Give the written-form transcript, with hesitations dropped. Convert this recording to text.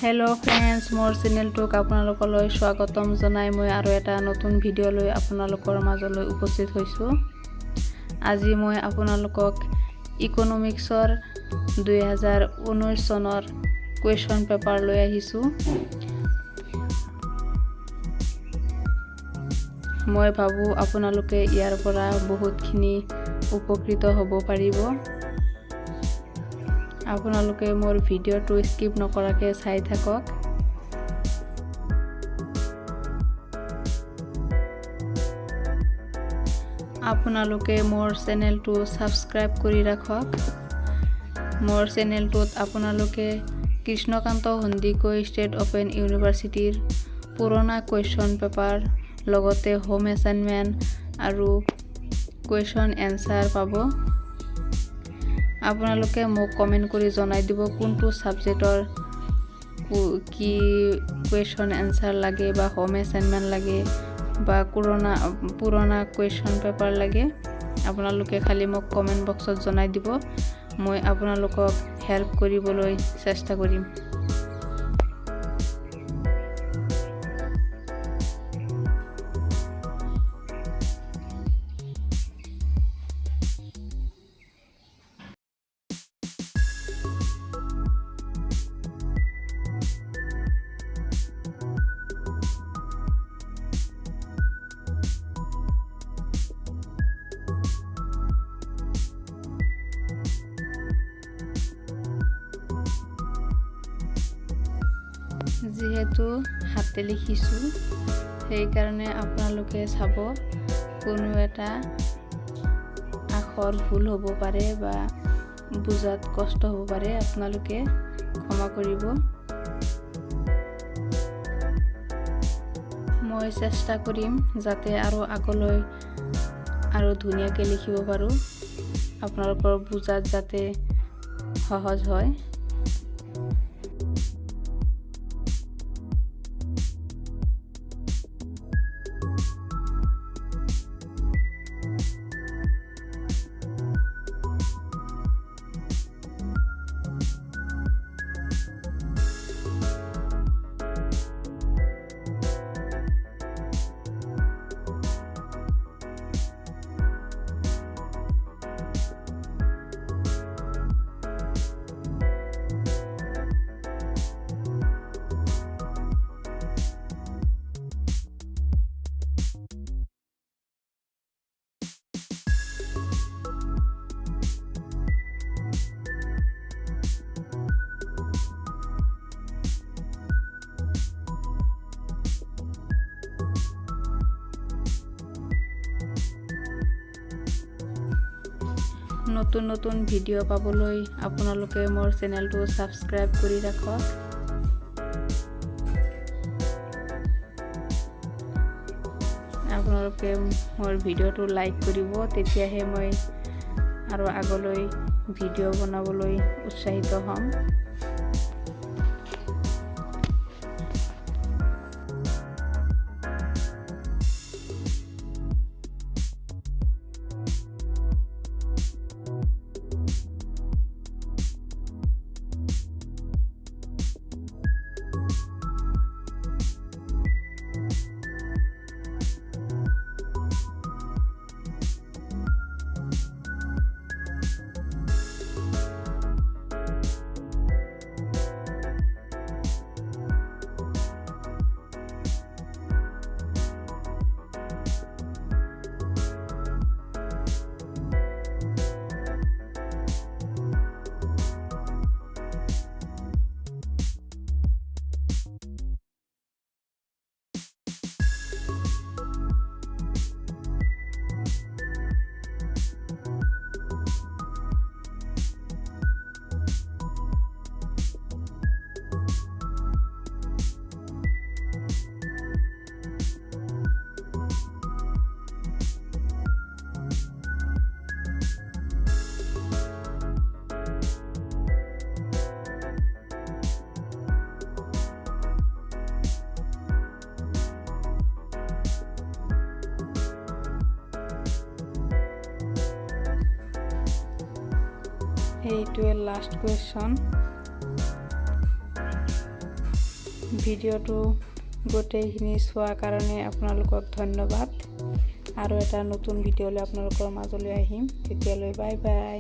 Hello friends मोर चेनेलटुक आपनालोकলৈ स्वागतम জনাই মই আৰু এটা নতুন ভিডিও লৈ আপোনালোকৰ মাজলৈ উপস্থিত হৈছো। আজি মই আপোনালোকক ইকোনমিক্সৰ 2019 চনৰ কুৱেশ্যন পেপাৰ লৈ আহিছো। মই ভাবো আপোনালোকে ইয়াৰ পৰা বহুতখিনি উপকৃত হ'ব পাৰিব। আপোনালোকে মোৰ ভিডিওটো স্কিপ নকৰাকৈ চাই থাকক। আপোনালোকে মোৰ চেনেলটো সাবস্ক্ৰাইব কৰি ৰাখক। মোৰ চেনেলটোত আপোনালোকে কৃষ্ণকান্ত সন্দিকৈ ষ্টেট ওপেন ইউনিভাৰ্চিটিৰ পুৰণা কুৱেশ্যন পেপাৰ লগতে হোম এছাইনমেণ্ট আৰু কুৱেশ্যন এনসাৰ পাব। আপোনালোকে মোক কমেন্ট কৰি জনাই দিব কোনটো সাবজেক্টৰ কি কুৱেশ্যন এনসাৰ লাগে বা হোম এছাইনমেণ্ট লাগে বা পুৰণা কুৱেশ্যন পেপাৰ লাগে। আপোনালোকে খালি মোক কমেন্ট বক্সত জনাই দিব, মই আপোনালোকক হেল্প কৰিবলৈ চেষ্টা কৰিম। যেহেতু হাতে লিখিছো সেইকাৰণে আপোনালোকে চাব কোনো এটা আখৰ ভুল হ'ব পাৰে বা বুজাত কষ্ট হ'ব পাৰে, আপোনালোকে ক্ষমা কৰিব। মই চেষ্টা কৰিম যাতে আৰু আগলৈ আৰু ধুনীয়াকৈ লিখিব পাৰো, আপোনালোকৰ বুজাত যাতে সহজ হয়। নতুন নতুন ভিডিও পাবলৈ আপোনালোকে মোৰ চেনেলটো সাবস্ক্ৰাইব কৰি ৰাখক। আপোনালোকে মোৰ ভিডিওটো লাইক কৰিব, তেতিয়াহে মই আৰু আগলৈ ভিডিও বনাবলৈ উৎসাহিত হ'ম। এইটোৱে লাষ্ট কুৱেশ্যন। ভিডিঅ'টো গোটেইখিনি চোৱাৰ কাৰণে আপোনালোকক ধন্যবাদ। আৰু এটা নতুন ভিডিঅ'লৈ আপোনালোকৰ মাজলৈ আহিম। তেতিয়ালৈ বাই বাই।